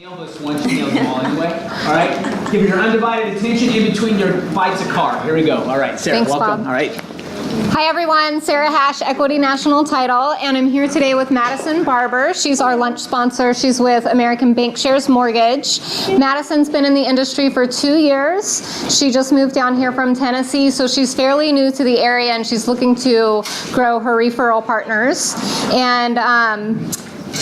nail this one. She nails them all anyway. All right. Give your undivided attention in between your bites of car. Here we go. All right, Sarah, Thanks, welcome. Bob. All right. Hi everyone, Sarah Hasch, Equity National Title, and I'm here today with Madison Barber. She's our lunch sponsor. She's with American Bankshares Mortgage. Madison's been in the industry for 2 years. She just moved down here from Tennessee, so she's fairly new to the area and she's looking to grow her referral partners. And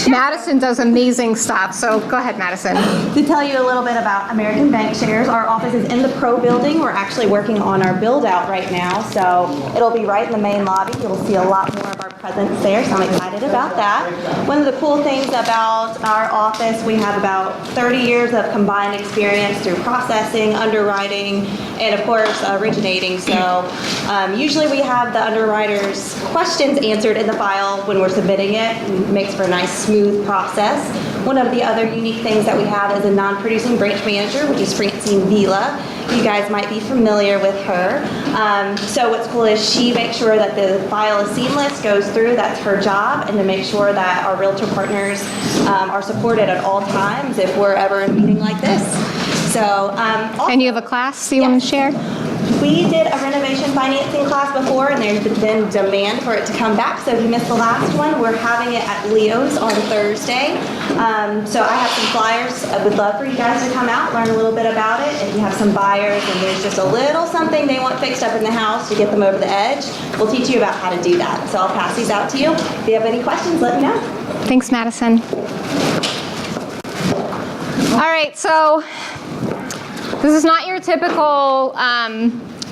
Madison does amazing stuff, so go ahead, Madison. To tell you a little bit about American Bankshares, our office is in the Pro building. We're actually working on our build out right now, so it'll be right in the main lobby. You'll see a lot more of our presence there, so I'm excited about that. One of the cool things about our office, we have about 30 years of combined experience through processing, underwriting, and of course originating. So usually we have the underwriters' questions answered in the file when we're submitting it. It makes for a nice smooth process. One of the other unique things that we have is a non-producing branch manager, which is Francine Vila. You guys might be familiar with her. So what's cool is she makes sure that the file is seamless, goes through, that's her job, and to make sure that our realtor partners are supported at all times if we're ever in a meeting like this. So, And you have a class you want to share? We did a renovation financing class before, and there's been demand for it to come back. So if you missed the last one, we're having it at Leo's on Thursday. So I have some flyers. I would love for you guys to come out, learn a little bit about it. If you have some buyers and there's just a little something they want fixed up in the house to get them over the edge, we'll teach you about how to do that. So I'll pass these out to you. If you have any questions, let me know. Thanks, Madison. All right, so this is not your typical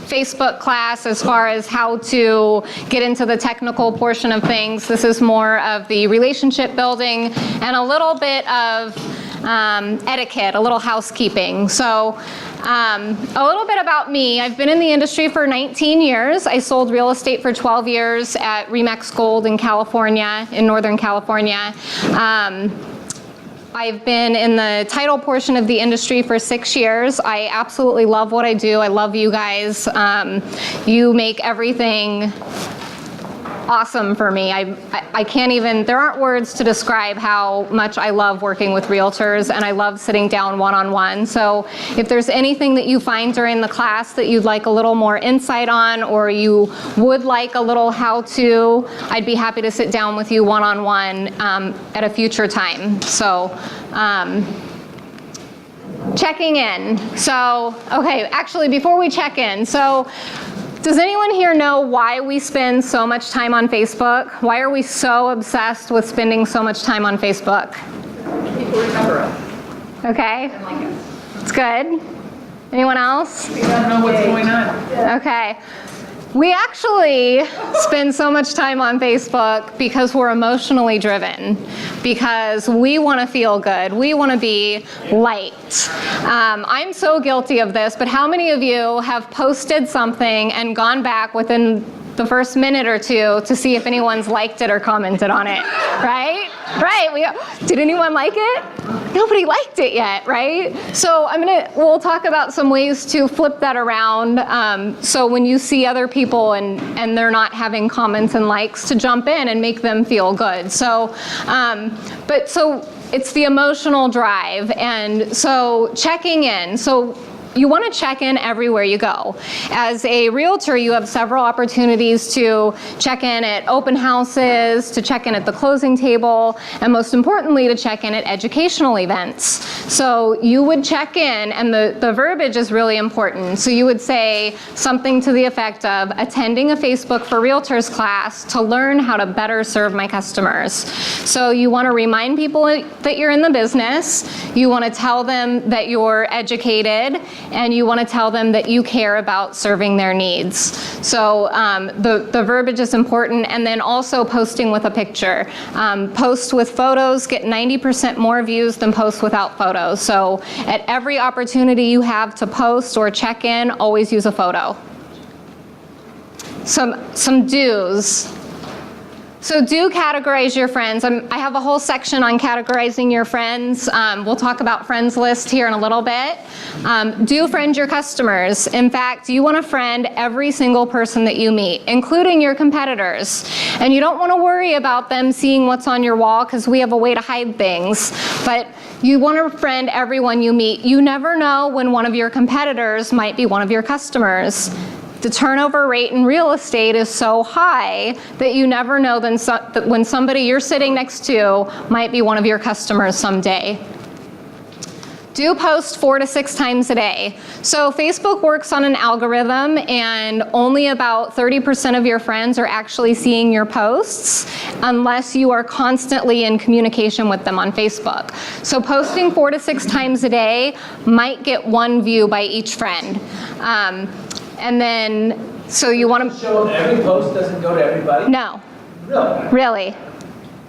Facebook class as far as how to get into the technical portion of things. This is more of the relationship building and a little bit of etiquette, a little housekeeping. So a little bit about me. I've been in the industry for 19 years. I sold real estate for 12 years at Remax Gold in California, in Northern California. I've been in the title portion of the industry for 6 years. I absolutely love what I do. I love you guys. You make everything awesome for me. I can't even, there aren't words to describe how much I love working with realtors, and I love sitting down one-on-one. So if there's anything that you find during the class that you'd like a little more insight on, or you would like a little how-to, I'd be happy to sit down with you one-on-one at a future time. So checking in. So, okay, actually before we check in, so does anyone here know why we spend so much time on Facebook? Why are we so obsessed with spending so much time on Facebook? People remember us. Okay. And like us. It's good. Anyone else? We don't know what's going on. Okay. We actually spend so much time on Facebook because we're emotionally driven, because we want to feel good. We want to be liked. I'm so guilty of this, but how many of you have posted something and gone back within the first minute or two to see if anyone's liked it or commented on it, right? Right, did anyone like it? Nobody liked it yet, right? So we'll talk about some ways to flip that around, so when you see other people and they're not having comments and likes, to jump in and make them feel good. So, so it's the emotional drive, and so checking in. So you want to check in everywhere you go. As a realtor, you have several opportunities to check in at open houses, to check in at the closing table, and most importantly, to check in at educational events. So you would check in, and the verbiage is really important. So you would say something to the effect of attending a Facebook for Realtors class to learn how to better serve my customers. So you want to remind people that you're in the business, you want to tell them that you're educated, and you want to tell them that you care about serving their needs. So the verbiage is important, and then also posting with a picture. Posts with photos get 90% more views than posts without photos. So at every opportunity you have to post or check in, always use a photo. Some do's. So do categorize your friends. I have a whole section on categorizing your friends. We'll talk about friends list here in a little bit. Do friend your customers. In fact, you want to friend every single person that you meet, including your competitors. And you don't want to worry about them seeing what's on your wall because we have a way to hide things. But you want to friend everyone you meet. You never know when one of your competitors might be one of your customers. The turnover rate in real estate is so high that you never know that when somebody you're sitting next to might be one of your customers someday. Do post 4 to 6 times a day. So Facebook works on an algorithm, and only about 30% of your friends are actually seeing your posts unless you are constantly in communication with them on Facebook. So posting 4 to 6 times a day might get 1 view by each friend. And then, so you want to show every post doesn't go to everybody? No. Really? Really.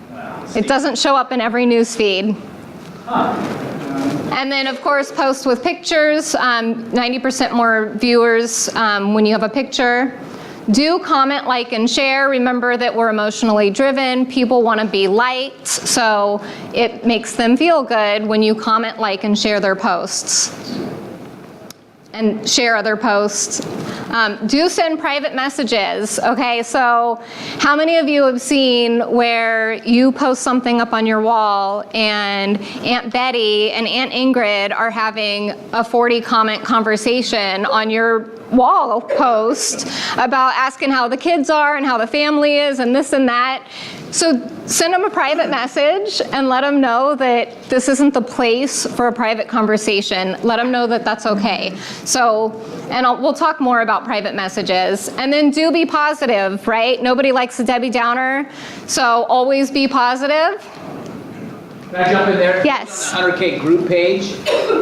Wow. It doesn't show up in every news feed. Huh. And then, of course, post with pictures. 90% more viewers when you have a picture. Do comment, like, and share. Remember that we're emotionally driven. People want to be liked, so it makes them feel good when you comment, like, and share their posts. And share other posts. Do send private messages, okay? So how many of you have seen where you post something up on your wall and Aunt Betty and Aunt Ingrid are having a 40-comment conversation on your wall post about asking how the kids are and how the family is and this and that? So send them a private message and let them know that this isn't the place for a private conversation. Let them know that that's okay. So, and we'll talk more about private messages. And then do be positive, right? Nobody likes a Debbie Downer, so always be positive. Can I jump in there? Yes. On the 100K group page,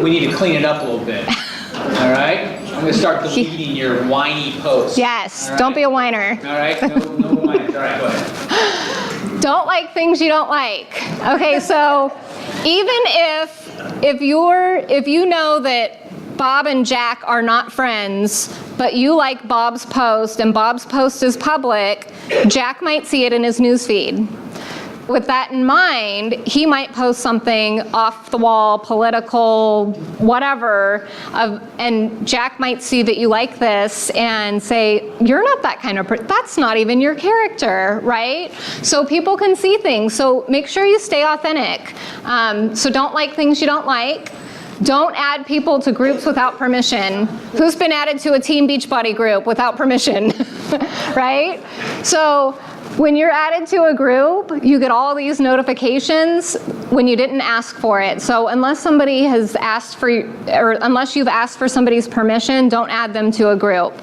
we need to clean it up a little bit. All right? I'm going to start deleting your whiny posts. Yes, right? don't be a whiner. All right? No whiners. All right, go ahead. Don't like things you don't like. Okay, so even if you know that Bob and Jack are not friends, but you like Bob's post and Bob's post is public, Jack might see it in his newsfeed. With that in mind, he might post something off the wall, political, whatever, and Jack might see that you like this and say, you're not that kind of person. That's not even your character, right? So people can see things. So make sure you stay authentic. So don't like things you don't like. Don't add people to groups without permission. Who's been added to a Team Beachbody group without permission, right? So when you're added to a group, you get all these notifications when you didn't ask for it. So unless somebody has asked for, or unless you've asked for somebody's permission, don't add them to a group.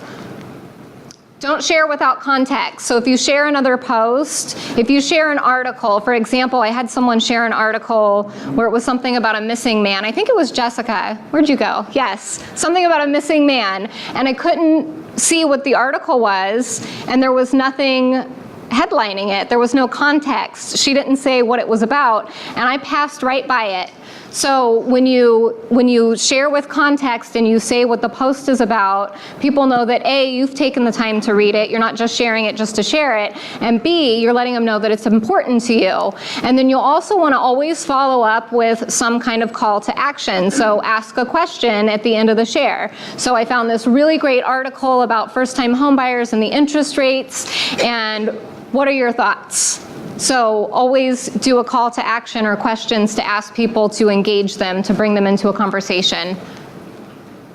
Don't share without context. So if you share another post, if you share an article, for example, I had someone share an article where it was something about a missing man. I think it was Jessica. Where'd you go? Yes, something about a missing man. And I couldn't see what the article was, and there was nothing headlining it. There was no context. She didn't say what it was about, and I passed right by it. So when you share with context and you say what the post is about, people know that A, you've taken the time to read it, you're not just sharing it just to share it, and B, you're letting them know that it's important to you. And then you'll also want to always follow up with some kind of call to action. So ask a question at the end of the share. So I found this really great article about first-time homebuyers and the interest rates, and what are your thoughts? So always do a call to action or questions to ask people to engage them, to bring them into a conversation.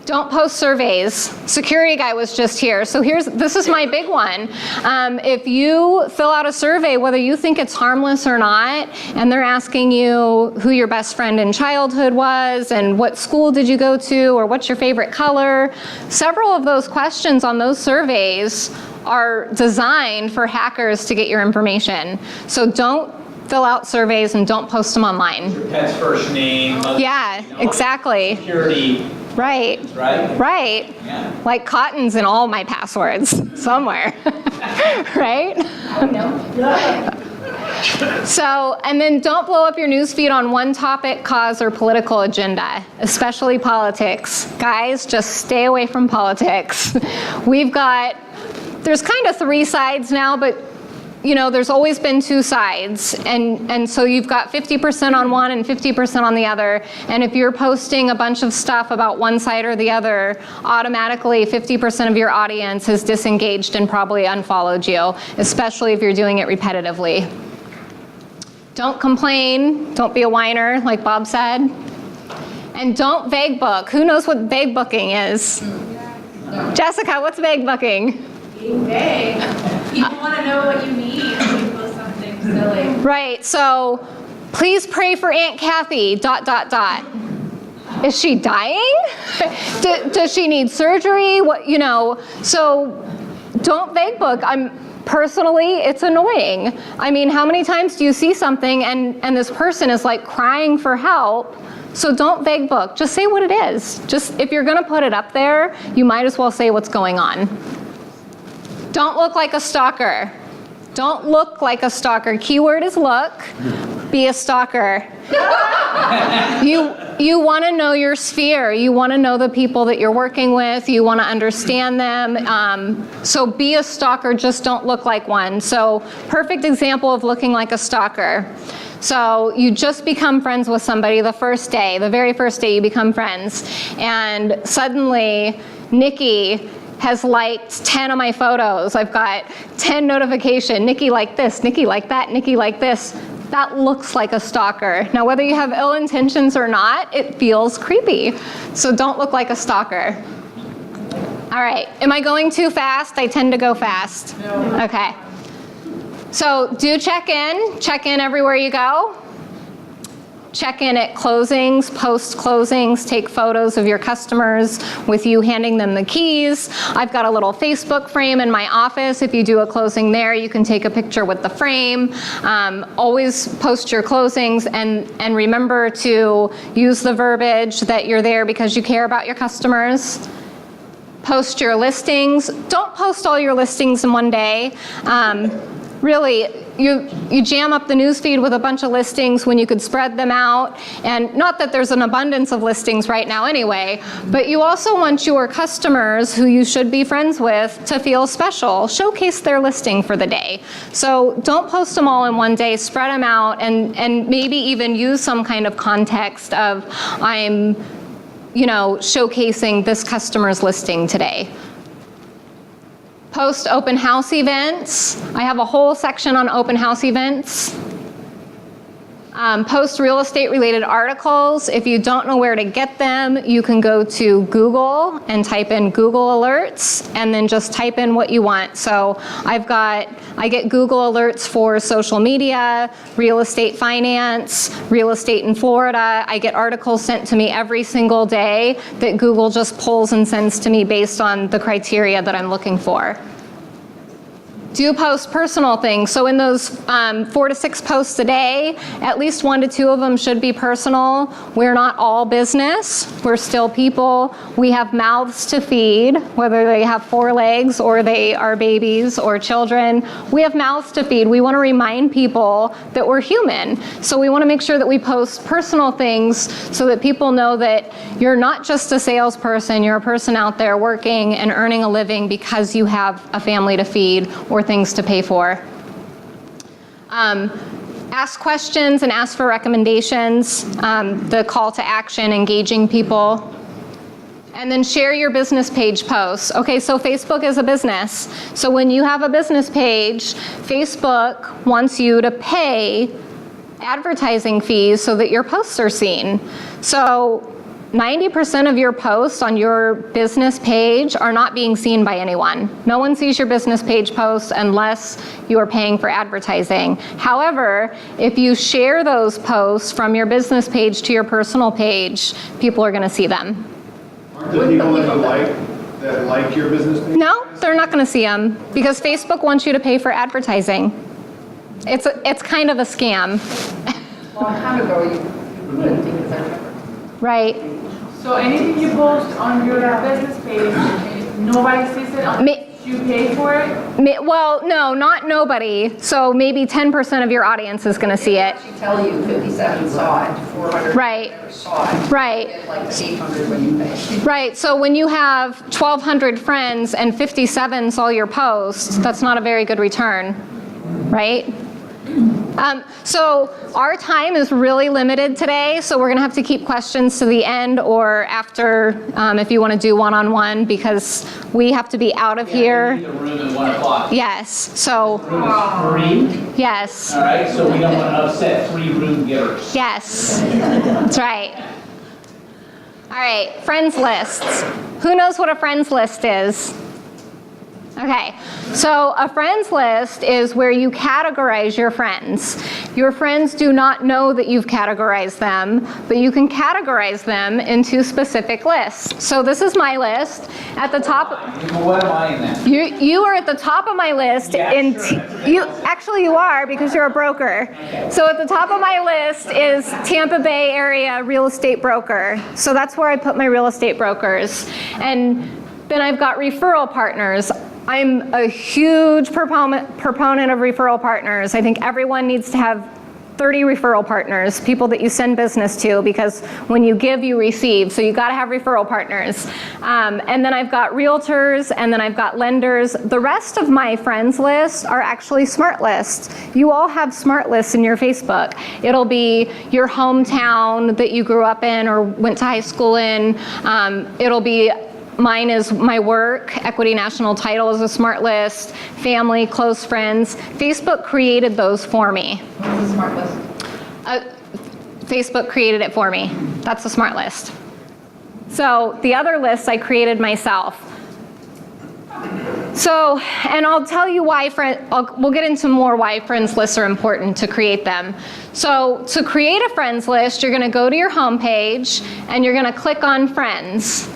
Don't post surveys. Security guy was just here. So this is my big one. If you fill out a survey, whether you think it's harmless or not, and they're asking you who your best friend in childhood was, and what school did you go to, or what's your favorite color, several of those questions on those surveys are designed for hackers to get your information. So don't fill out surveys and don't post them online. Your pet's first name. Yeah, exactly. Security. Right. Right? Right. Yeah. Like cotton's in all my passwords somewhere. Right? So, and then don't blow up your newsfeed on one topic, cause, or political agenda, especially politics. Guys, just stay away from politics. There's kind of 3 sides now, but there's always been two sides, and so you've got 50% on one and 50% on the other, and if you're posting a bunch of stuff about one side or the other, automatically 50% of your audience is disengaged and probably unfollowed you, especially if you're doing it repetitively. Don't complain, don't be a whiner, like Bob said, and don't vague book. Who knows what vague booking is? Jessica, what's vague booking? Being vague. People want to know what you need when you post something silly. Right, so please pray for Aunt Kathy, ... Is she dying? Does she need surgery? So don't vague book. Personally, it's annoying. I mean, how many times do you see something and this person is like crying for help? So don't vague book, just say what it is. Just, if you're gonna put it up there, you might as well say what's going on. Don't look like a stalker. Don't look like a stalker. Keyword is look. Be a stalker. You want to know your sphere. You want to know the people that you're working with. You want to understand them. So be a stalker, just don't look like one. So perfect example of looking like a stalker. So you just become friends with somebody the very first day you become friends. And suddenly, Nikki has liked 10 of my photos. I've got 10 notifications. Nikki liked this, Nikki liked that, Nikki liked this. That looks like a stalker. Now, whether you have ill intentions or not, it feels creepy. So don't look like a stalker. All right, am I going too fast? I tend to go fast. No. Okay. So do check in everywhere you go. Check in at closings, post closings, take photos of your customers with you handing them the keys. I've got a little Facebook frame in my office. If you do a closing there, you can take a picture with the frame. Always post your closings and remember to use the verbiage that you're there because you care about your customers. Post your listings. Don't post all your listings in one day. Really, you jam up the newsfeed with a bunch of listings when you could spread them out. And not that there's an abundance of listings right now anyway, but you also want your customers who you should be friends with to feel special. Showcase their listing for the day. So don't post them all in one day, spread them out, and maybe even use some kind of context of, I'm showcasing this customer's listing today. Post open house events. I have a whole section on open house events. Post real estate related articles. If you don't know where to get them, you can go to Google and type in Google Alerts and then just type in what you want. So I get Google Alerts for social media, real estate finance, real estate in Florida. I get articles sent to me every single day that Google just pulls and sends to me based on the criteria that I'm looking for. Do post personal things. So in those 4 to 6 posts a day, at least 1 to 2 of them should be personal. We're not all business. We're still people. We have mouths to feed, whether they have 4 legs or they are babies or children. We have mouths to feed. We want to remind people that we're human. So we want to make sure that we post personal things so that people know that you're not just a salesperson. You're a person out there working and earning a living because you have a family to feed or things to pay for. Ask questions and ask for recommendations, the call to action, engaging people. And then share your business page posts. Okay, so Facebook is a business. So when you have a business page, Facebook wants you to pay advertising fees so that your posts are seen. So 90% of your posts on your business page are not being seen by anyone. No one sees your business page posts unless you are paying for advertising. However, if you share those posts from your business page to your personal page, people are going to see them. Aren't the people that like your business page? No, they're not going to see them because Facebook wants you to pay for advertising. It's kind of a scam. A long time ago, you wouldn't think it's ever. Right. So anything you post on your business page, nobody sees it unless you pay for it? Well, no, not nobody. So maybe 10% of your audience is going to see it. She tell you 57 saw it, 400 Right. saw it. Right. And like 800 when you pay. Right, so when you have 1,200 friends and 57 saw your post, that's not a very good return. right? So our time is really limited today, so we're gonna have to keep questions to the end or after if you wanna do one-on-one, because we have to be out of here. The room at 1 o'clock. Yes, so, Room is free, yes, all right? So we don't want to upset 3 room givers. yes, that's right. All right, friends lists. Who knows what a friends list is? Okay, so a friends list is where you categorize your friends. Your friends do not know that you've categorized them, but you can categorize them into specific lists. So this is my list. At the top, Well, what am I in that? you are at the top of my list. Yeah, sure. Actually you are, because you're a broker. So at the top of my list is Tampa Bay area real estate broker. So that's where I put my real estate brokers. And then I've got referral partners. I'm a huge proponent of referral partners. I think everyone needs to have 30 referral partners, people that you send business to, because when you give, you receive. So you gotta have referral partners. And then I've got realtors, and then I've got lenders. The rest of my friends list are actually smart lists. You all have smart lists in your Facebook. It'll be your hometown that you grew up in or went to high school in. It'll be mine is my work. Equity National Title is a smart list. Family, close friends. Facebook created those for me. What's the smart list? Facebook created it for me. That's a smart list. So the other lists I created myself. So, and I'll tell you why we'll get into more why friends lists are important to create them. So to create a friends list, you're gonna go to your home page and you're gonna click on friends.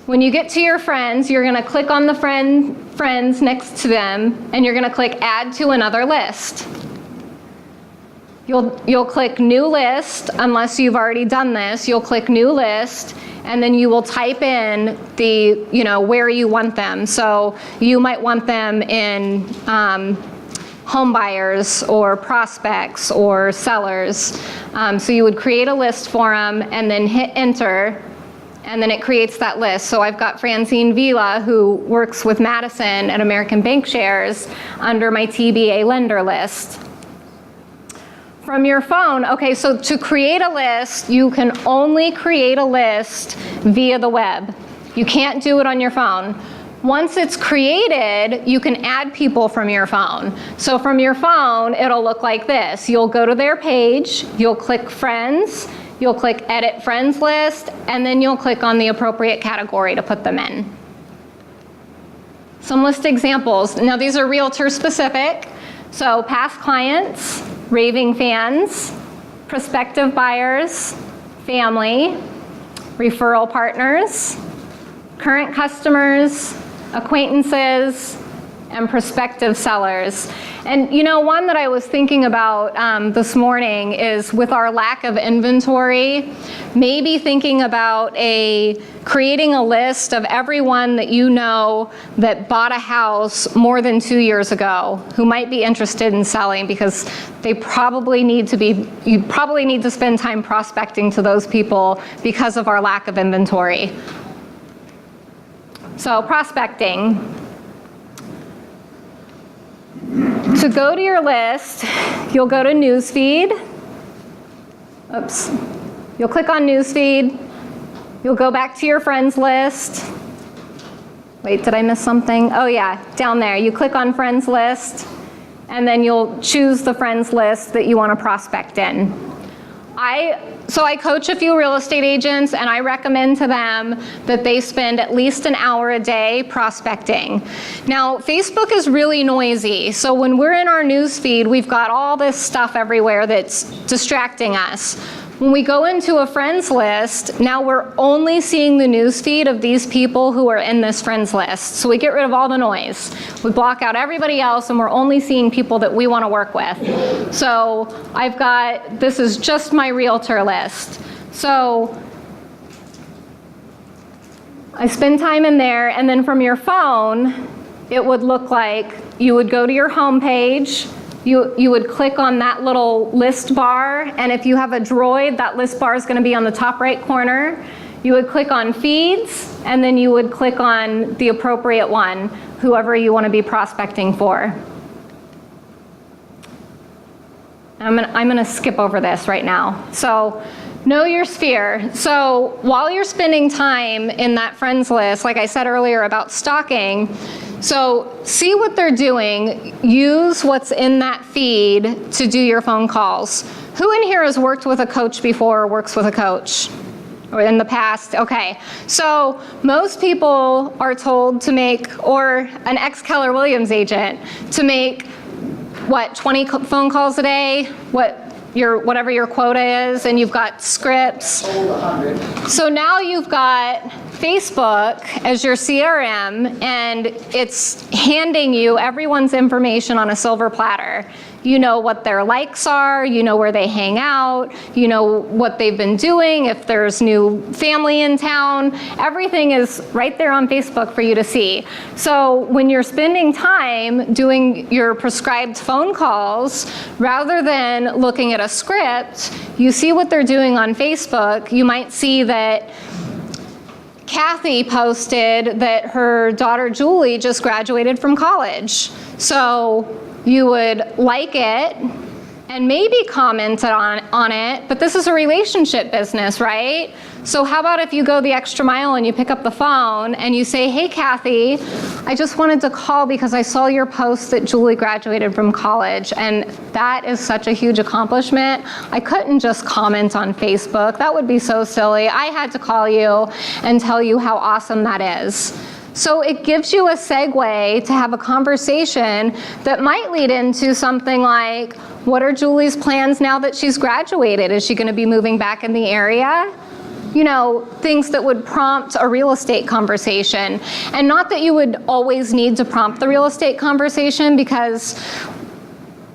When you get to your friends, you're gonna click on the friends next to them, and you're gonna click add to another list. You'll click new list, unless you've already done this. You'll click new list, and then you will type in where you want them. So you might want them in home buyers or prospects or sellers. So you would create a list for them and then hit enter, and then it creates that list. So I've got Francine Vila, who works with Madison at American Bank Shares, under my TBA lender list. From your phone, okay, so to create a list, you can only create a list via the web. You can't do it on your phone. Once it's created, you can add people from your phone. So from your phone, it'll look like this. You'll go to their page, you'll click friends, you'll click edit friends list, and then you'll click on the appropriate category to put them in. Some list examples. Now these are realtor specific. So past clients, raving fans, prospective buyers, family, referral partners, current customers, acquaintances, and prospective sellers. And one that I was thinking about this morning is, with our lack of inventory, maybe thinking about creating a list of everyone that you know that bought a house more than 2 years ago who might be interested in selling, because you probably need to spend time prospecting to those people because of our lack of inventory. So prospecting. To go to your list, you'll go to Newsfeed. Oops. You'll click on Newsfeed. You'll go back to your friends list. Wait, did I miss something? Oh yeah, down there. You click on friends list, and then you'll choose the friends list that you want to prospect in. So I coach a few real estate agents, and I recommend to them that they spend at least an hour a day prospecting. Now, Facebook is really noisy, so when we're in our news feed, we've got all this stuff everywhere that's distracting us. When we go into a friends list, now we're only seeing the news feed of these people who are in this friends list. So we get rid of all the noise. We block out everybody else, and we're only seeing people that we want to work with. So this is just my realtor list. So I spend time in there, and then from your phone, it would look like you would go to your home page. You would click on that little list bar, and if you have a Droid, that list bar is going to be on the top right corner. You would click on feeds, and then you would click on the appropriate one. whoever you want to be prospecting for. I'm gonna skip over this right now. So, know your sphere. So, while you're spending time in that friends list, like I said earlier about stalking, so see what they're doing. Use what's in that feed to do your phone calls. Who in here has worked with a coach before or works with a coach? Or in the past? Okay. So most people are told to make, or an ex-Keller Williams agent, to make, 20 phone calls a day? Whatever your quota is, and you've got scripts. So now you've got Facebook as your CRM, and it's handing you everyone's information on a silver platter. You know what their likes are, you know where they hang out, you know what they've been doing, if there's new family in town. Everything is right there on Facebook for you to see. So when you're spending time doing your prescribed phone calls, rather than looking at a script, you see what they're doing on Facebook. You might see that Kathy posted that her daughter Julie just graduated from college. So you would like it and maybe comment on it, but this is a relationship business, right? So how about if you go the extra mile and you pick up the phone and you say, hey, Kathy, I just wanted to call because I saw your post that Julie graduated from college, and that is such a huge accomplishment. I couldn't just comment on Facebook. That would be so silly. I had to call you and tell you how awesome that is. So it gives you a segue to have a conversation that might lead into something like, what are Julie's plans now that she's graduated? Is she going to be moving back in the area? You know, things that would prompt a real estate conversation. And not that you would always need to prompt the real estate conversation, because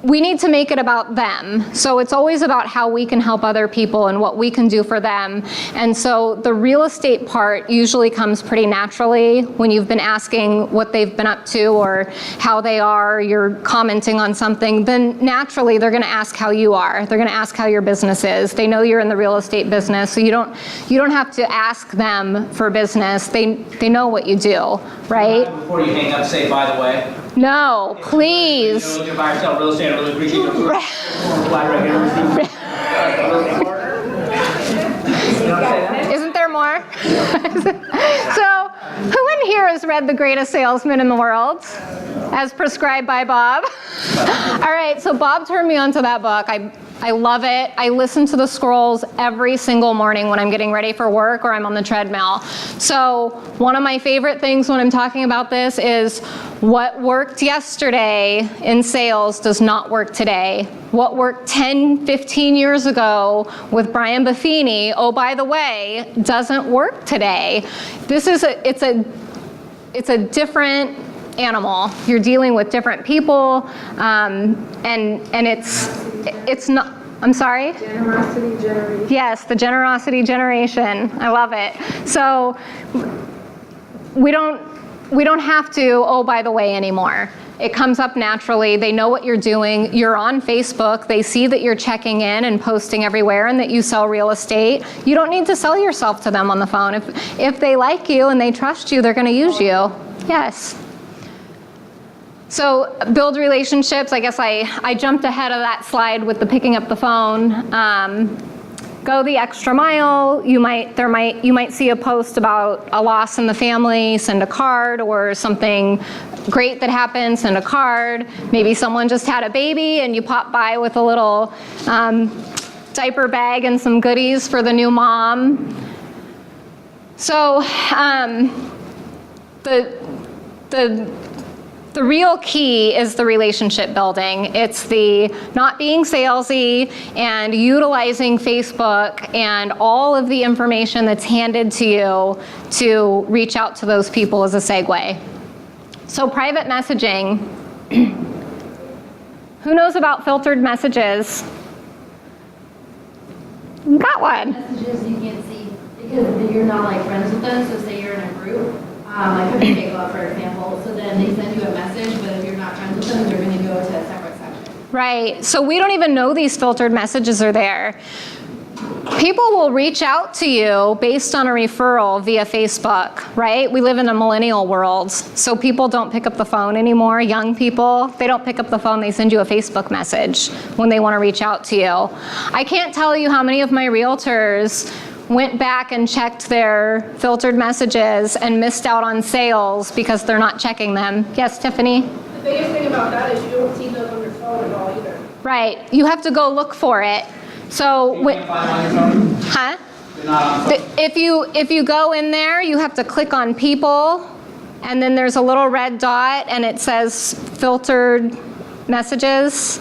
we need to make it about them. So it's always about how we can help other people and what we can do for them. And so the real estate part usually comes pretty naturally when you've been asking what they've been up to or how they are, you're commenting on something, then naturally they're gonna ask how you are. They're gonna ask how your business is. They know you're in the real estate business, so you don't have to ask them for business. They know what you do, right? Before you hang up, say, by the way. No, please. You know, looking buy or sell real estate, I really appreciate your Isn't there more? So, who in here has read The Greatest Salesman in the World, as prescribed by Bob? All right, so Bob turned me onto that book. I love it. I listen to the scrolls every single morning when I'm getting ready for work or I'm on the treadmill. So one of my favorite things when I'm talking about this is what worked yesterday in sales does not work today. What worked 10, 15 years ago with Brian Buffini, oh, by the way, doesn't work today. It's a different animal. You're dealing with different people, and it's not, I'm sorry? Generosity generation. Yes, the generosity generation. I love it. So we don't have to, oh, by the way, anymore. It comes up naturally. They know what you're doing. You're on Facebook. They see that you're checking in and posting everywhere and that you sell real estate. You don't need to sell yourself to them on the phone. If they like you and they trust you, they're going to use you. Yes. So build relationships. I guess I jumped ahead of that slide with the picking up the phone. Go the extra mile. You might see a post about a loss in the family, send a card, or something great that happened, send a card. Maybe someone just had a baby and you pop by with a little diaper bag and some goodies for the new mom. So the real key is the relationship building. It's the not being salesy and utilizing Facebook and all of the information that's handed to you to reach out to those people as a segue. So private messaging. Who knows about filtered messages? Got one. Messages you can't see because you're not like friends with them. So say you're in a group, like a Club, for example. So then they send you a message, but if you're not friends with them, they're going to go to a separate section. Right. So we don't even know these filtered messages are there. People will reach out to you based on a referral via Facebook, right? We live in a millennial world, so people don't pick up the phone anymore. Young people, they don't pick up the phone, they send you a Facebook message when they want to reach out to you. I can't tell you how many of my realtors went back and checked their filtered messages and missed out on sales because they're not checking them. Yes, Tiffany? The biggest thing about that is you don't see those on your phone at all either. Right, you have to go look for it. So, You can't find them on your phone? huh? They're not on the phone. If you go in there, you have to click on people, and then there's a little red dot, and it says filtered messages,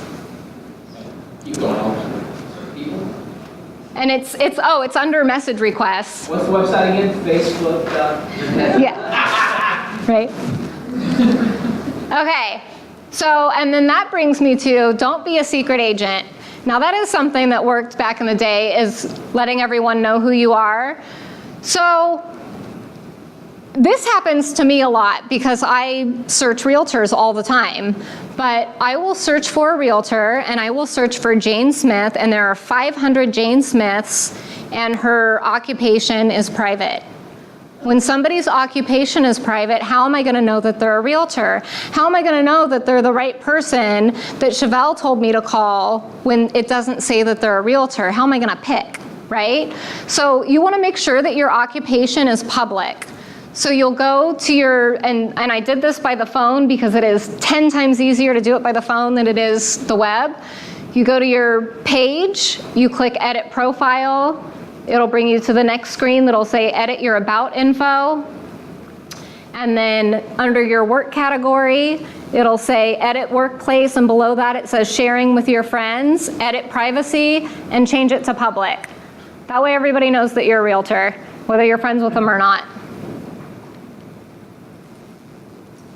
Keep going on. People. and it's under message requests. What's the website again? Facebook. Yeah. Right. Okay. So, and then that brings me to don't be a secret agent. Now that is something that worked back in the day, is letting everyone know who you are. So this happens to me a lot because I search realtors all the time. But I will search for a realtor and I will search for Jane Smith, and there are 500 Jane Smiths, and her occupation is private. When somebody's occupation is private, how am I going to know that they're a realtor? How am I going to know that they're the right person that Chevelle told me to call when it doesn't say that they're a realtor? How am I going to pick, right? So you want to make sure that your occupation is public. So you'll go to your, and I did this by the phone because it is 10 times easier to do it by the phone than it is the web. You go to your page, you click Edit Profile. It'll bring you to the next screen that'll say edit your about info. And then under your work category, it'll say edit workplace, and below that it says sharing with your friends, edit privacy, and change it to public. That way everybody knows that you're a realtor, whether you're friends with them or not.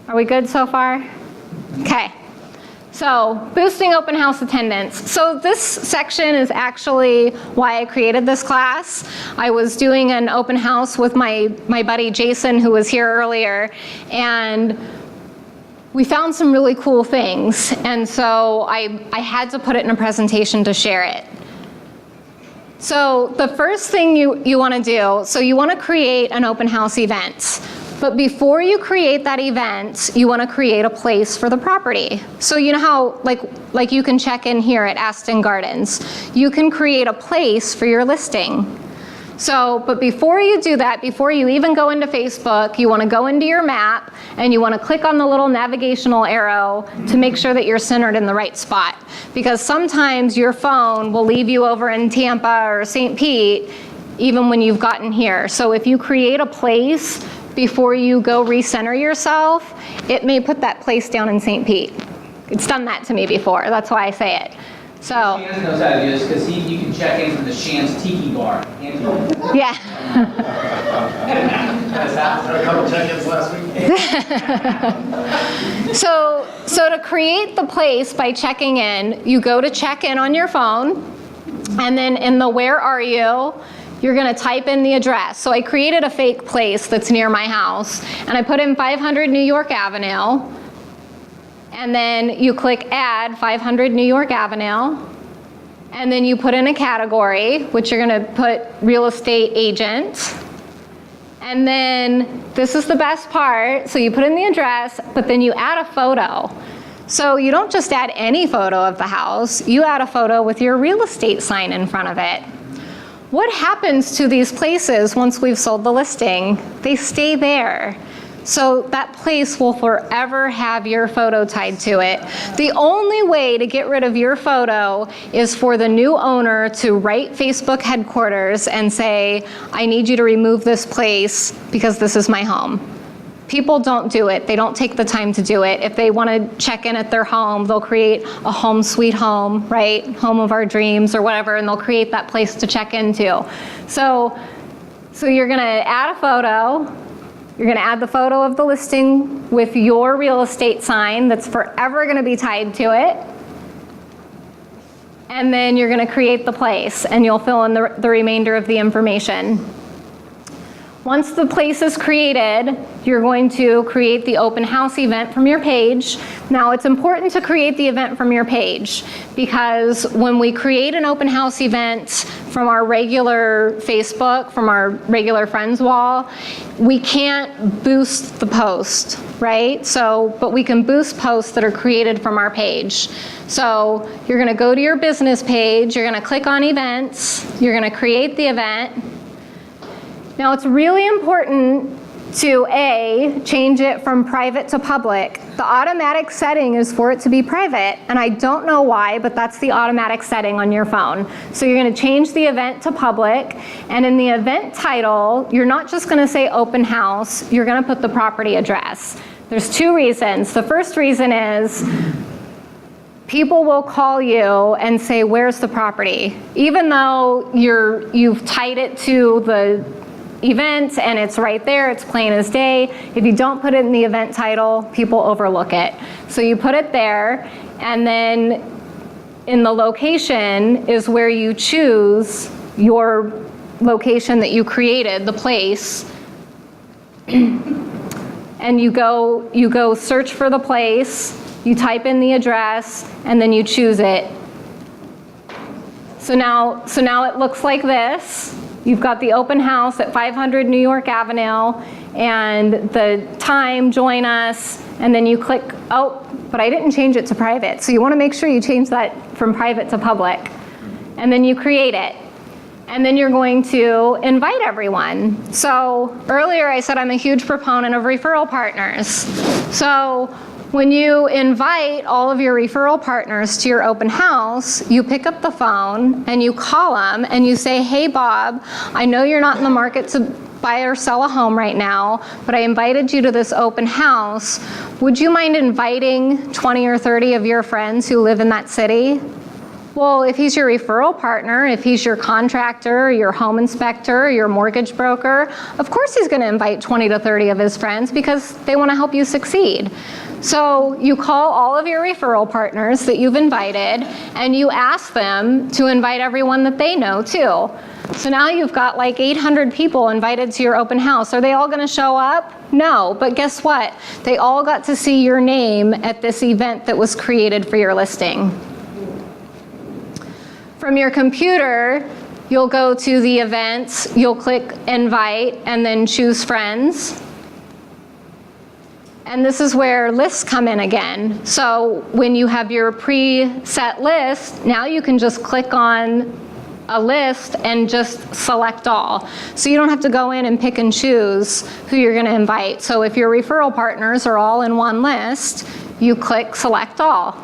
Are we good so far? Okay. So, boosting open house attendance. So this section is actually why I created this class. I was doing an open house with my buddy Jason, who was here earlier, and we found some really cool things. And so I had to put it in a presentation to share it. So the first thing you want to do, so you want to create an open house event. But before you create that event, you want to create a place for the property. So you know how, like you can check in here at Aston Gardens. You can create a place for your listing. So, but before you do that, before you even go into Facebook, you want to go into your map and you want to click on the little navigational arrow to make sure that you're centered in the right spot. Because sometimes your phone will leave you over in Tampa or St. Pete, even when you've gotten here. So if you create a place before you go recenter yourself, it may put that place down in St. Pete. It's done that to me before, that's why I say it. So, Chance knows how to do this because you can check in from the Shan's Tiki Bar. Can't you? yeah. Had a couple check-ins last week. So to create the place by checking in, you go to check in on your phone, and then in the where are you, you're going to type in the address. So I created a fake place that's near my house, and I put in 500 New York Avenue, and then you click add 500 New York Avenue, and then you put in a category, which you're going to put real estate agent. And then this is the best part. So you put in the address, but then you add a photo. So you don't just add any photo of the house, you add a photo with your real estate sign in front of it. What happens to these places once we've sold the listing? They stay there. So that place will forever have your photo tied to it. The only way to get rid of your photo is for the new owner to write Facebook headquarters and say, I need you to remove this place because this is my home. People don't do it. They don't take the time to do it. If they want to check in at their home, they'll create a home sweet home, right? Home of our dreams or whatever, and they'll create that place to check into. So you're going to add a photo. You're going to add the photo of the listing with your real estate sign that's forever going to be tied to it. And then you're going to create the place, and you'll fill in the remainder of the information. Once the place is created, you're going to create the open house event from your page. Now, it's important to create the event from your page because when we create an open house event from our regular Facebook, from our regular friends wall, we can't boost the post, right? So, but we can boost posts that are created from our page. So you're gonna go to your business page, you're gonna click on events, you're gonna create the event. Now, it's really important to change it from private to public. The automatic setting is for it to be private, and I don't know why, but that's the automatic setting on your phone. So you're gonna change the event to public, and in the event title, you're not just gonna say open house, you're gonna put the property address. There's two reasons. The first reason is people will call you and say, where's the property? Even though you've tied it to the event and it's right there, it's plain as day. If you don't put it in the event title, people overlook it. So you put it there, and then in the location is where you choose your location that you created, the place, and you go search for the place, you type in the address, and then you choose it. So now it looks like this. You've got the open house at 500 New York Avenue, and the time, join us, and then you click, oh, but I didn't change it to private. So you want to make sure you change that from private to public. And then you create it. And then you're going to invite everyone. So earlier I said I'm a huge proponent of referral partners. So when you invite all of your referral partners to your open house, you pick up the phone and you call them and you say, hey Bob, I know you're not in the market to buy or sell a home right now, but I invited you to this open house. Would you mind inviting 20 or 30 of your friends who live in that city? Well, if he's your referral partner, if he's your contractor, your home inspector, your mortgage broker, of course he's going to invite 20 to 30 of his friends because they want to help you succeed. So you call all of your referral partners that you've invited and you ask them to invite everyone that they know too. So now you've got like 800 people invited to your open house. Are they all going to show up? No, but guess what? They all got to see your name at this event that was created for your listing. From your computer, you'll go to the events, you'll click invite, and then choose friends. And this is where lists come in again. So when you have your preset list, now you can just click on a list and just select all. So you don't have to go in and pick and choose who you're going to invite. So if your referral partners are all in one list, you click select all.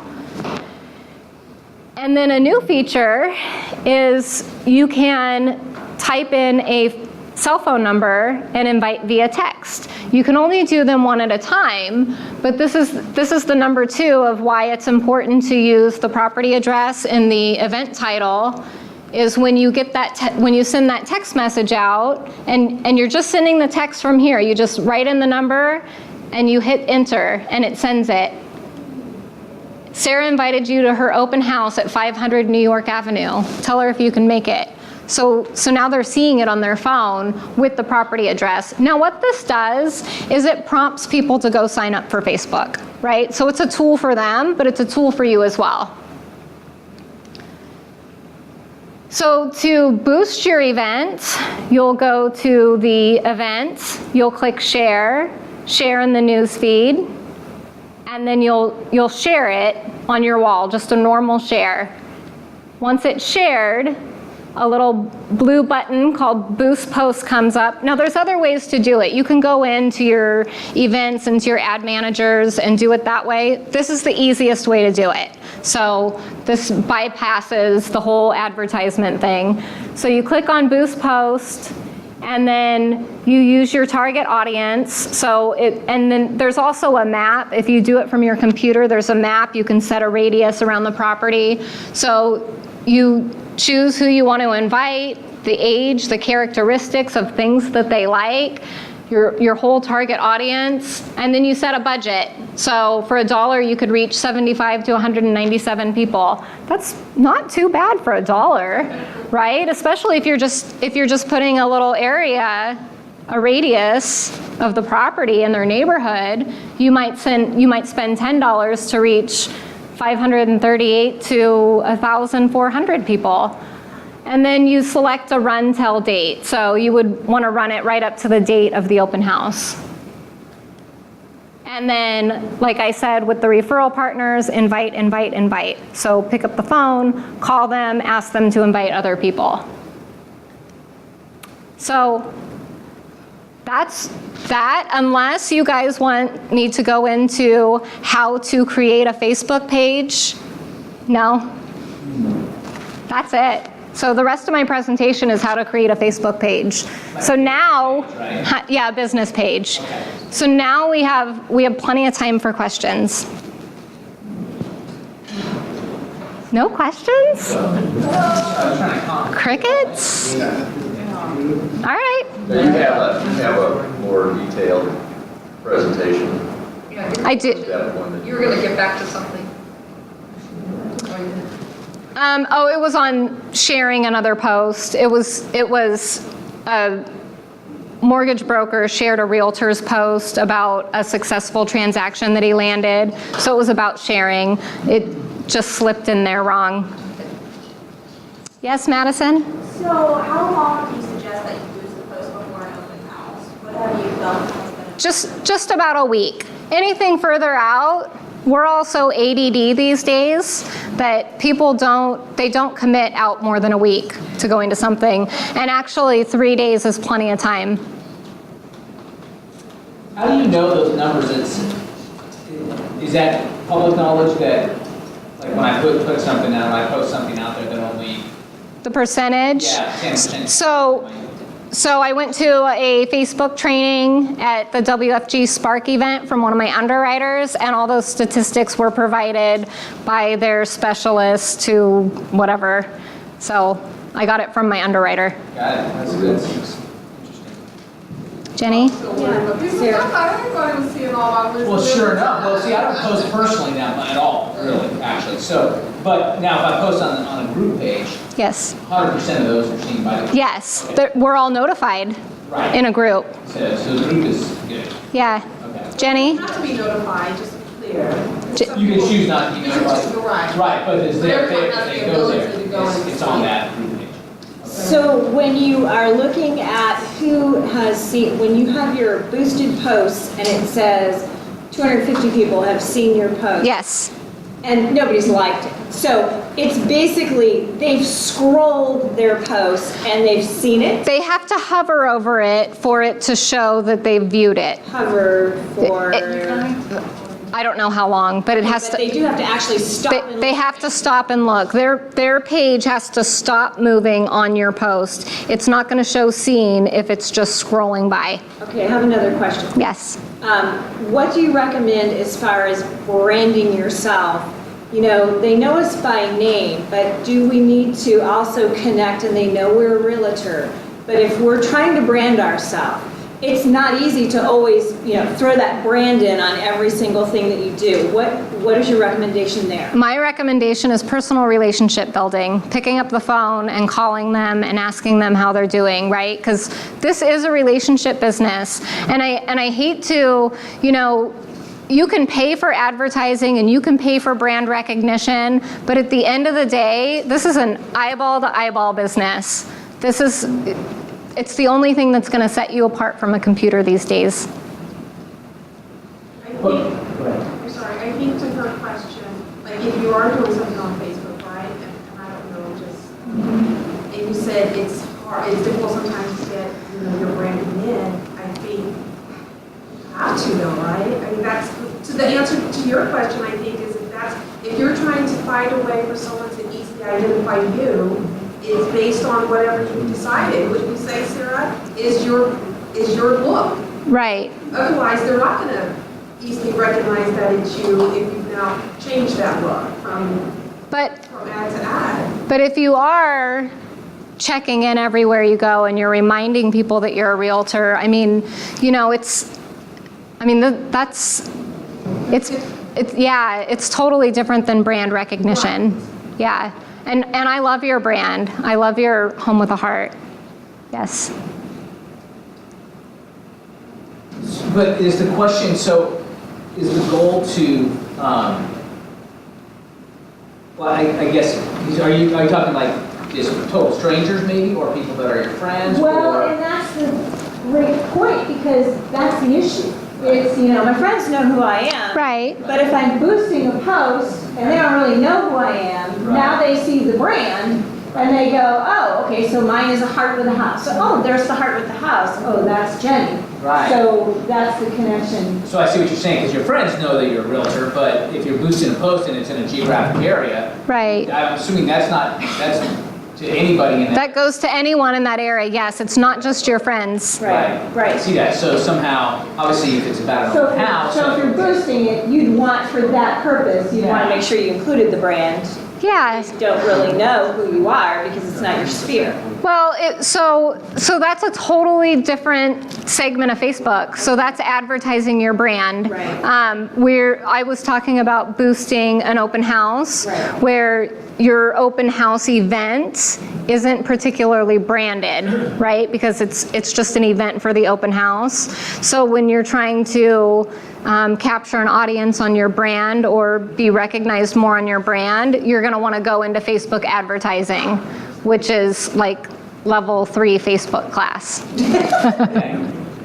And then a new feature is you can type in a cell phone number and invite via text. You can only do them one at a time, but this is the number 2 of why it's important to use the property address in the event title. Is when you get that when you send that text message out, and you're just sending the text from here, you just write in the number and you hit enter and it sends it. Sarah invited you to her open house at 500 New York Avenue. Tell her if you can make it. So now they're seeing it on their phone with the property address. Now what this does is it prompts people to go sign up for Facebook, right? So it's a tool for them, but it's a tool for you as well. So to boost your event, you'll go to the event, you'll click share in the news feed, and then you'll share it on your wall, just a normal share. Once it's shared, a little blue button called Boost Post comes up. Now there's other ways to do it. You can go into your events, into your ad managers and do it that way. This is the easiest way to do it. So this bypasses the whole advertisement thing. So you click on Boost Post, and then you use your target audience. And then there's also a map. If you do it from your computer, there's a map. You can set a radius around the property. So you choose who you want to invite, the age, the characteristics of things that they like, your whole target audience, and then you set a budget. So for $1, you could reach 75 to 197 people. That's not too bad for $1, right? Especially if you're just putting a little area a radius of the property in their neighborhood, you might spend $10 to reach 538 to 1,400 people. And then you select a run till date. So you would want to run it right up to the date of the open house. And then, like I said, with the referral partners, invite. So pick up the phone, call them, ask them to invite other people. So that's that, unless you guys need to go into how to create a Facebook page. No, that's it. So the rest of my presentation is how to create a Facebook page. So now, yeah, a business page. So now we have plenty of time for questions. No questions? Crickets? All right. You have a more detailed presentation. I do. You were gonna get back to something. It was on sharing another post. It was a mortgage broker shared a Realtors post about a successful transaction that he landed. So it was about sharing. It just slipped in there wrong. Yes, Madison? So how long do you suggest that you use the post before an open house? What have you done? Just about a week. Anything further out, we're also ADD these days that people don't commit out more than a week to going to something. And actually 3 days is plenty of time. How do you know those numbers? Is that public knowledge that, like when I put something out, when I post something out there, that only... The percentage? Yeah, 10%. So I went to a Facebook training at the WFG Spark event from one of my underwriters, and all those statistics were provided by their specialist to whatever. So I got it from my underwriter. Got it. That's good. Interesting. Jenny? I don't go to see it all. Well, sure enough. Well, see, I don't post personally now at all, really, actually. So, but now if I post on a group page, Yes. 100% of those are seen by the... Yes, we're all notified in a group. So the group is good. Yeah. Okay. Jenny? Not to be notified, just to be clear. You can choose not to be notified. Right. Right, but it's there, Everyone if has they the go there, ability to go and it's on see. that group page. So when you are looking at who has seen, when you have your boosted posts and it says 250 people have seen your post. Yes. And nobody's liked it. So it's basically, they've scrolled their post and they've seen it. They have to hover over it for it to show that they viewed it. Hover for... I don't know how long, but it has But to... they do have to actually stop and They look. have to stop and look. Their page has to stop moving on your post. It's not going to show seen if it's just scrolling by. Okay, I have another question. Yes. What do you recommend as far as branding yourself? You know, they know us by name, but do we need to also connect and they know we're a realtor? But if we're trying to brand ourselves, it's not easy to always, throw that brand in on every single thing that you do. What is your recommendation there? My recommendation is personal relationship building, picking up the phone and calling them and asking them how they're doing, right? Because this is a relationship business. And I hate to, you can pay for advertising and you can pay for brand recognition, but at the end of the day, this is an eyeball to eyeball business. It's the only thing that's going to set you apart from a computer these days. I'm sorry, I think to her question, like if you are doing something on Facebook, right, and I don't know, and you said it's hard, it's difficult sometimes to get, your branding in, I think you have to though, right? I mean, that's, so the answer to your question, I think, is if you're trying to find a way for someone to easily identify you, is based on whatever you decided, which we say, Sarah, is your look. Right. Otherwise, they're not going to easily recognize that it's you if you've now changed that look from ad to ad. But if you are checking in everywhere you go and you're reminding people that you're a realtor, it's totally different than brand recognition. Right. Yeah. And I love your brand. I love your Home with a Heart. Yes. But is the question, so is the goal to, well, I guess, are you talking like just total strangers maybe, or people that are your friends? Well, or? and that's the great point, because that's the issue. It's, my friends know who I am. Right. But if I'm boosting a post and they don't really know who I am, now they see the brand and they go, oh, okay, so mine is a heart with a house. So, oh, there's the heart with the house. Oh, that's Jenny. Right. So that's the connection. So I see what you're saying, because your friends know that you're a realtor, but if you're boosting a post and it's in a geographic area, Right. I'm assuming that's to anybody in that. That goes to anyone in that area, yes. It's not just your friends. Right. I see that. So somehow, obviously, if it's about an open house. So if you're boosting it, you'd want for that purpose, you'd want to make sure you included the brand. Yeah. You don't really know who you are because it's not your sphere. Well, so that's a totally different segment of Facebook. So that's advertising your brand. Right. Where I was talking about boosting an open house, Right. where your open house event isn't particularly branded, right? Because it's just an event for the open house. So when you're trying to capture an audience on your brand or be recognized more on your brand, you're going to want to go into Facebook advertising, which is like level 3 Facebook class. Okay.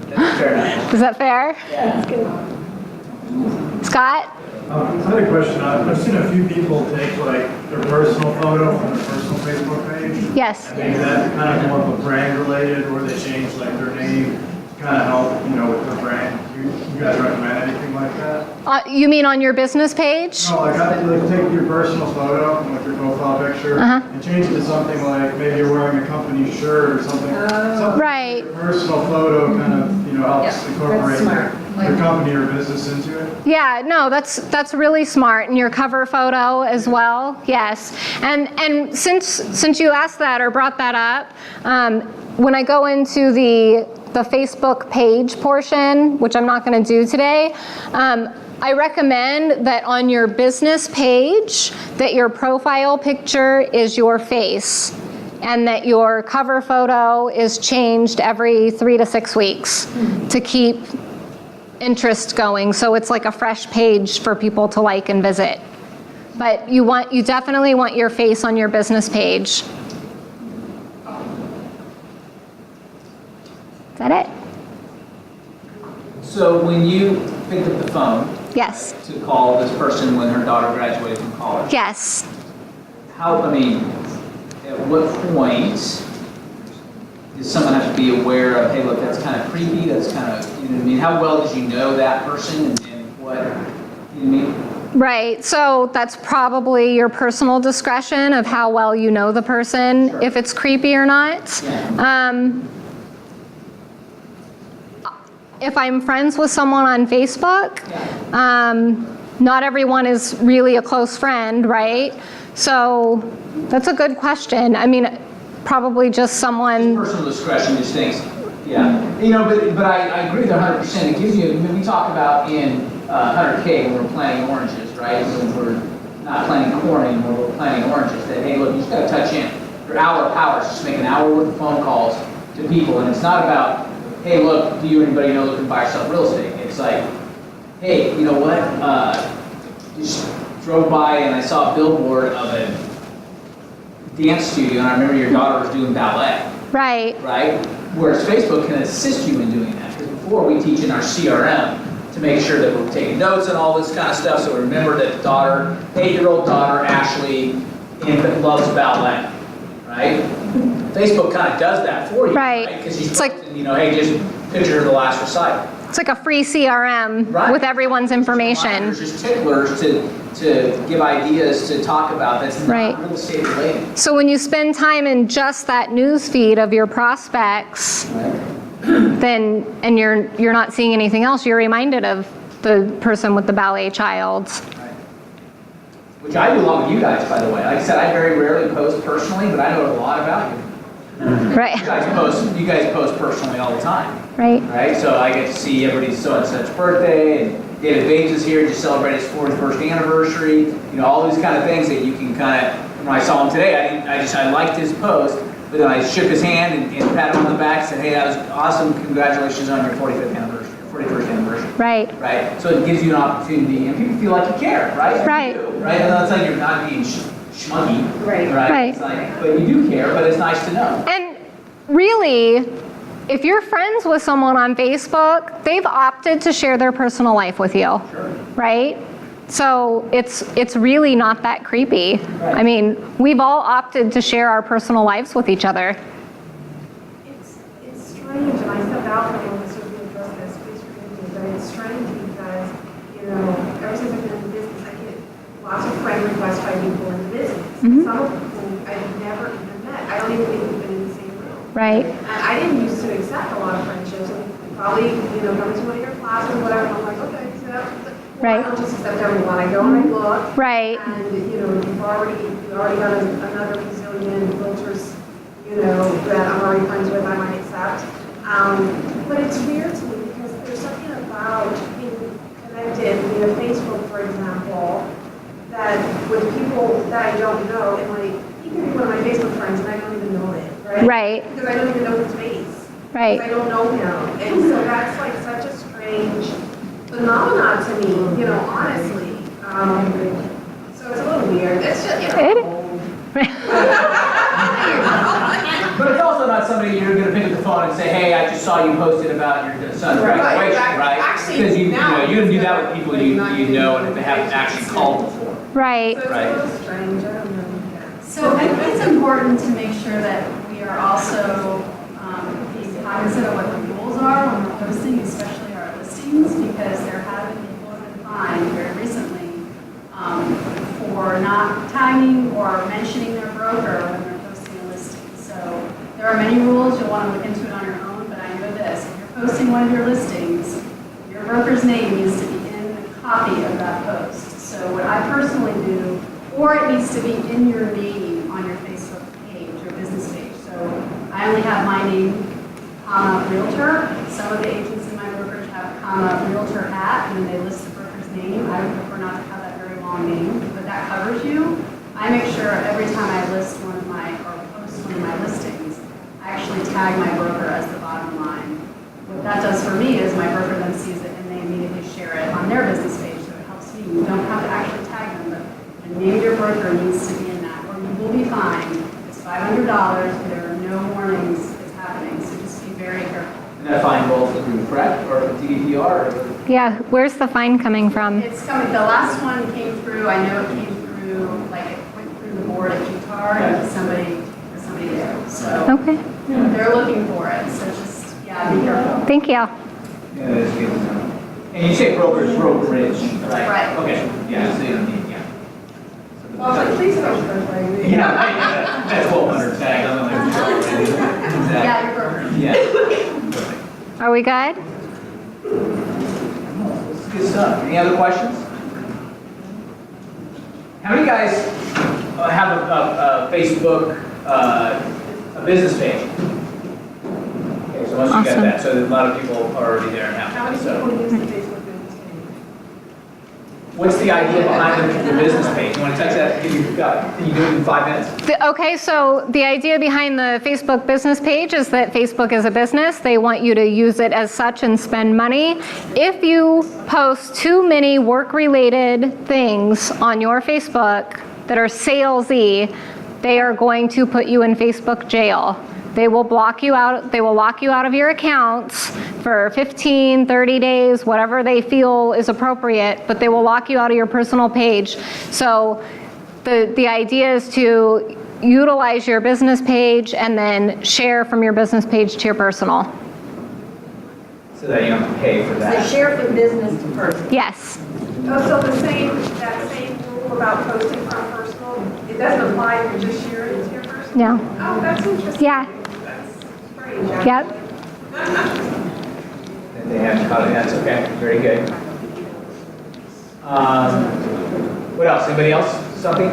That's fair enough. Is that fair? Yeah. That's good. Scott? I had a question. I've seen a few people take like their personal photo from their personal Facebook page. Yes. I think that's kind of more of a brand related, or they change like their name to kind of help, with their brand. You guys recommend anything like that? You mean on your business page? No, like take your personal photo, like your profile picture, and change it to something like maybe you're wearing a company shirt or something. Something Right. your personal photo kind of, helps incorporate your company or business into it. Yeah, no, that's really smart. And your cover photo as well, yes. And since you asked that or brought that up, when I go into the Facebook page portion, which I'm not going to do today, I recommend that on your business page that your profile picture is your face and that your cover photo is changed every 3 to 6 weeks to keep interest going. So it's like a fresh page for people to like and visit. But you definitely want your face on your business page. Is that it? So when you picked up the phone Yes. to call this person when her daughter graduated from college, Yes. at what point does someone have to be aware of, hey, look, that's kind of creepy, that's kind of, how well did you know that person and what, you know what I mean? Right, so that's probably your personal discretion of how well you know the person, Sure. if it's creepy or not. Yeah. If I'm friends with someone on Facebook, not everyone is really a close friend, right? So that's a good question. I mean, probably just someone. Personal discretion just thinks, yeah. But I agree with 100%. It gives you, we talk about in 100K when we're planting oranges, right? When we're not planting corn anymore, we're planting oranges. That, hey, look, you just got to touch in. Your hour of power is just make an hour worth of phone calls to people. And it's not about, hey, look, do you or anybody know that can buy or sell real estate? It's like, hey, you know what? Just drove by and I saw a billboard of a dance studio, and I remember your daughter was doing ballet. Right. Right? Whereas Facebook can assist you in doing that. Because before we teach in our CRM to make sure that we're taking notes and all this kind of stuff, so remember that daughter, 8-year-old daughter, Ashley, infant loves ballet. Right? Facebook kind of does that for you. Right. Because she's It's like, hey, just picture of the last recital. it's like a free CRM with everyone's information. There's just ticklers to give ideas to talk about that's not real estate related. So when you spend time in just that news feed of your prospects, then and you're not seeing anything else, you're reminded of the person with the ballet child. Which I do along with you guys, by the way. Like I said, I very rarely post personally, but I know a lot about you. Right. You guys post personally all the time. Right. Right? So I get to see everybody's so and such birthday, and David Bates is here, just celebrated his 41st anniversary. All these kind of things that you can kind of, when I saw him today, I liked his post, but then I shook his hand and patted him on the back and said, hey, that was awesome, congratulations on your 45th anniversary. 41st anniversary. Right. Right? So it gives you an opportunity, and people feel like you care, right? Right. You do, right? And it's like you're not being schmuggy, Right. right? Right. It's like, but you do care, but it's nice to know. And really, if you're friends with someone on Facebook, they've opted to share their personal life with you, right? So it's really not that creepy. Right. I mean, we've all opted to share our personal lives with each other. It's strange, and I stepped out for a moment so we can address this, please forgive me, but it's strange because, ever since I've been in business, I get lots of friend requests by people in business. Some of whom I've never even met. I don't even think we've been in the same room. Right. And I didn't used to accept a lot of friendships, and probably, coming to one of your classes, whatever, and I'm like, okay, so Right. I don't just accept everyone. I go and I look. Right. And, you've already got another bazillion filters, that I'm already friends with, I might accept. But it's weird to me because there's something about being connected via Facebook, for example, that with people that I don't know, and like, he can be one of my Facebook friends and I don't even know it, right? Right. Because I don't even know his face. Right. Because I don't know him. And so that's like such a strange phenomenon to me, honestly. So it's a little weird. It's just, But it's also not somebody you're going to pick up the phone and say, hey, I just saw you posted about your son's Right. graduation, Right. right? Actually, Because now- you're going to do that with people you know and if they haven't actually called before. Right. So it's Right. a little strange, I don't know. So I think it's important to make sure that we are also being cognizant of what the rules are when we're posting, especially our listings, because there have been people who have been fined very recently for not tagging or mentioning their broker when they're posting a listing. So there are many rules. You'll want to look into it on your own, but I know this. If you're posting one of your listings, your broker's name needs to be in the copy of that post. So what I personally do, or it needs to be in your name on your Facebook page or business page. So I only have my name, Realtor. Some of the agents in my brokerage have Realtor hat, and then they list the broker's name. I would prefer not to have that very long name, but that covers you. I make sure every time I list one of my, or post one of my listings, I actually tag my broker as the bottom line. What that does for me is my broker then sees it and they immediately share it on their business page, so it helps me. You don't have to actually tag them, but the name of your broker needs to be in that, or you will be fined. It's $500. There are no warnings it's happening, so just be very careful. And that fine rolls through PrEP or GDPR or Yeah. Where's the fine coming from? It's coming, the last one came through, I know it came through, like it went through the board at QTAR and somebody there. So Okay. they're looking for it, so just, be careful. Thank you. Yeah, that's good to know. And you say brokerage, right? Right. Okay, yeah, so you don't need, Well, I was like, please don't start like me. Yeah, that's 1,200 tag, I'm like, exactly. Yeah, your broker. Yeah. Are we good? This is good stuff. Any other questions? How many guys have a Facebook, a business page? Okay, so once you Awesome. get that, so a lot of people are already there now. How many So, people use the Facebook business page? what's the idea behind the business page? You want to touch that? Can you do it in 5 minutes? Okay, so the idea behind the Facebook business page is that Facebook is a business. They want you to use it as such and spend money. If you post too many work-related things on your Facebook that are salesy, they are going to put you in Facebook jail. They will block you out, they will lock you out of your accounts for 15, 30 days, whatever they feel is appropriate, but they will lock you out of your personal page. So the idea is to utilize your business page and then share from your business page to your personal. So that you don't have to pay for that. share from business to personal. Yes. Oh, so that same rule about posting from personal, it doesn't apply if you're just sharing it to your personal? No. Oh, that's interesting. Yeah. That's strange, actually. Yep. That they have to, that's okay, very good. What else? Anybody else? Something?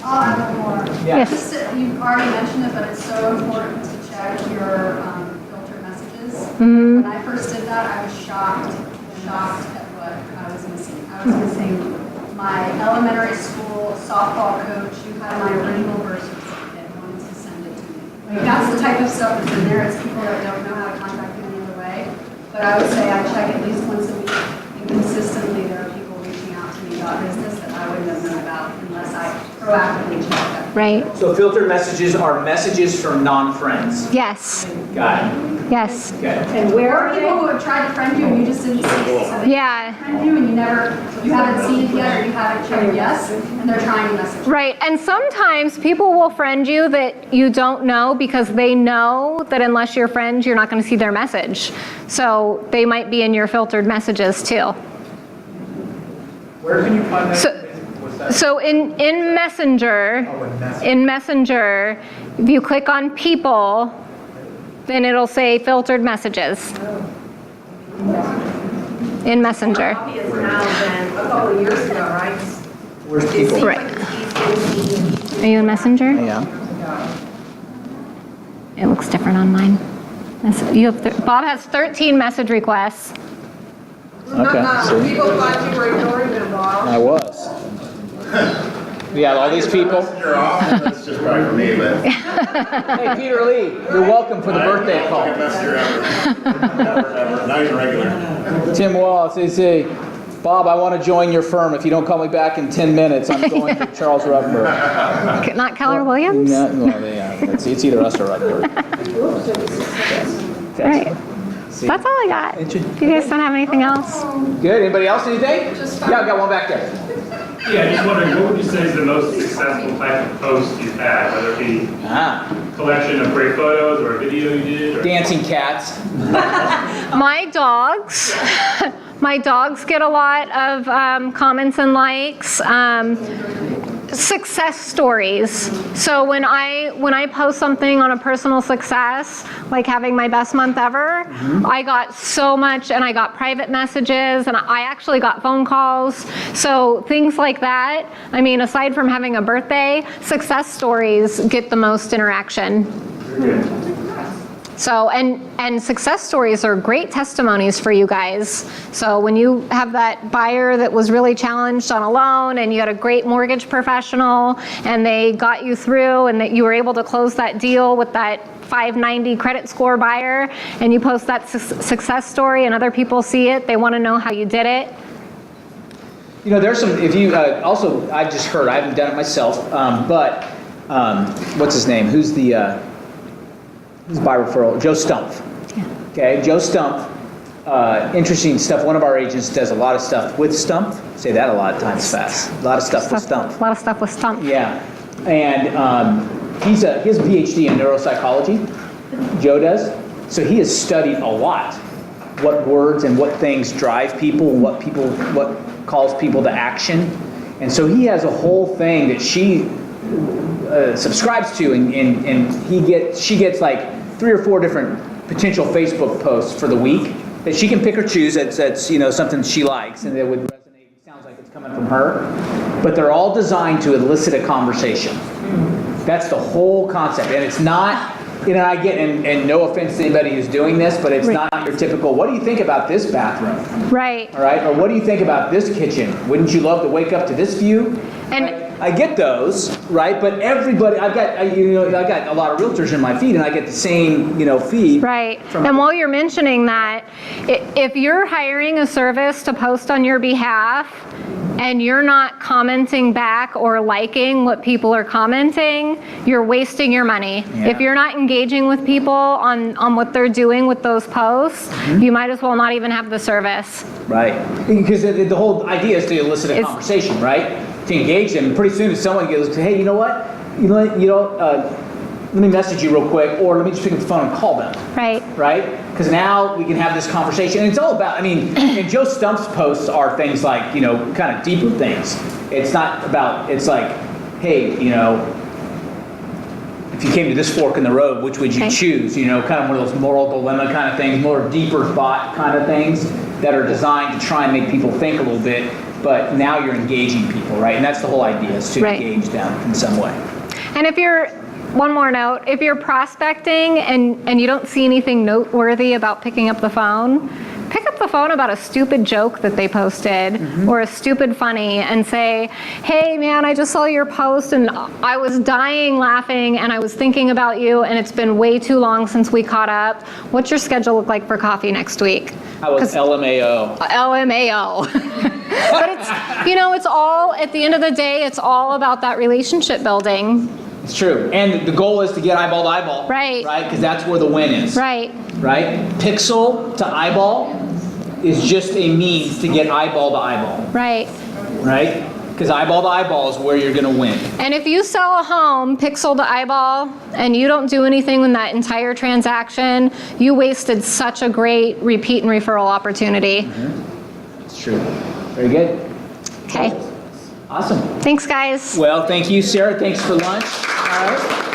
I'll add one more. Yeah. Yes. Just, you've already mentioned it, but it's so important to check your filtered messages. Mhm. When I first did that, I was shocked at what I was missing. I was missing my elementary school softball coach who had my original birth certificate and wanted to send it to me. Like, that's the type of stuff that's in there. It's people that don't know how to contact you any other way. But I would say I check at least once a week, and consistently there are people reaching out to me about business that I wouldn't have known about unless I proactively check them. Right. So filtered messages are messages from non-friends. Yes. Got it. Yes. Okay. And where Or are people they? who have tried to friend you and you just didn't see it. So they Yeah. friend you and you haven't seen it yet, or you haven't checked yes, and they're trying to message you. Right, and sometimes people will friend you that you don't know because they know that unless you're friends, you're not going to see their message. So they might be in your filtered messages too. Where can you find that? So- What's that? So in Messenger, in Messenger, if you click on people, then it'll say filtered messages. In Messenger. Copy is now than a couple of years ago, right? Where's It people? seems Right. like it's easy. Are you in Messenger? Yeah. It looks different on mine. You have Bob has 13 message requests. Okay, see. People thought you were ignoring them, Bob. I was. Yeah, all these people. You're off, that's just probably for me, but. Hey, Peter Lee, you're welcome for the birthday call. Messenger ever. Never. Now you're regular. Tim Wallace, they say, Bob, I want to join your firm. If you don't call me back in 10 minutes, I'm going to Charles Ruttenberg. Not Keller Williams? No, well, yeah, it's either us or Ruttenberg. All right. That's all I got. You guys don't have anything else? Good. Anybody else? Anything? Yeah, I've got one back there. Yeah, just wondering, what would you say is the most successful type of post you've had, whether it be collection of great photos or a video you did? Or Dancing cats. My dogs. My dogs get a lot of comments and likes. Success stories. So when I post something on a personal success, like having my best month ever, I got so much, and I got private messages, and I actually got phone calls. So things like that. I mean, aside from having a birthday, success stories get the most interaction. So, and success stories are great testimonies for you guys. So when you have that buyer that was really challenged on a loan, and you had a great mortgage professional, and they got you through, and that you were able to close that deal with that 590 credit score buyer, and you post that success story and other people see it, they want to know how you did it. You know, there's some, if you, also, I've just heard, I haven't done it myself, but what's his name? Who's by referral? Joe Stumpf. Okay, Joe Stumpf, interesting stuff. One of our agents does a lot of stuff with Stumpf. Say that a lot of times fast. A lot of stuff with Stumpf. A lot of stuff with Stumpf. Yeah, and he has a PhD in neuropsychology. Joe does. So he has studied a lot what words and what things drive people, what calls people to action, and so he has a whole thing that she subscribes to, and she gets like 3 or 4 different potential Facebook posts for the week that she can pick or choose. That's something she likes and that would resonate. It sounds like it's coming from her, but they're all designed to elicit a conversation. That's the whole concept, and it's not. I get, and no offense to anybody who's doing this, but it's not your typical, what do you think about this bathroom? Right. All right, or what do you think about this kitchen? Wouldn't you love to wake up to this view? And I get those, right? But everybody, I got a lot of realtors in my feed, and I get the same, feed. Right. And while you're mentioning that, if you're hiring a service to post on your behalf, and you're not commenting back or liking what people are commenting, you're wasting your money. Yeah. If you're not engaging with people on what they're doing with those posts, you might as well not even have the service. Right. Because the whole idea is to elicit a conversation, right? To engage them. Pretty soon, if someone goes, hey, you know what? Let me message you real quick, or let me just pick up the phone and call them. Right. Right? Because now we can have this conversation. And it's all about, and Joe Stumpf's posts are things like, kind of deeper things. It's not about, it's like, hey, if you came to this fork in the road, which would you choose? Kind of one of those moral dilemma kind of things, more deeper thought kind of things that are designed to try and make people think a little bit, but now you're engaging people, right? And that's the whole idea, is to engage them in some way. And one more note, if you're prospecting and you don't see anything noteworthy about picking up the phone, pick up the phone about a stupid joke that they posted or a stupid funny and say, hey man, I just saw your post and I was dying laughing and I was thinking about you and it's been way too long since we caught up. What's your schedule look like for coffee next week? How was LMAO? LMAO. But it's, you know, it's all, at the end of the day, it's all about that relationship building. It's true. And the goal is to get eyeball to eyeball. Right. Right? Because that's where the win is. Right. Right? Pixel to eyeball is just a means to get eyeball to eyeball. Right. Right? Because eyeball to eyeball is where you're going to win. And if you sell a home pixel to eyeball and you don't do anything with that entire transaction, you wasted such a great repeat and referral opportunity. It's true. Very good. Okay. Awesome. Thanks, guys. Well, thank you, Sarah. Thanks for lunch. All right.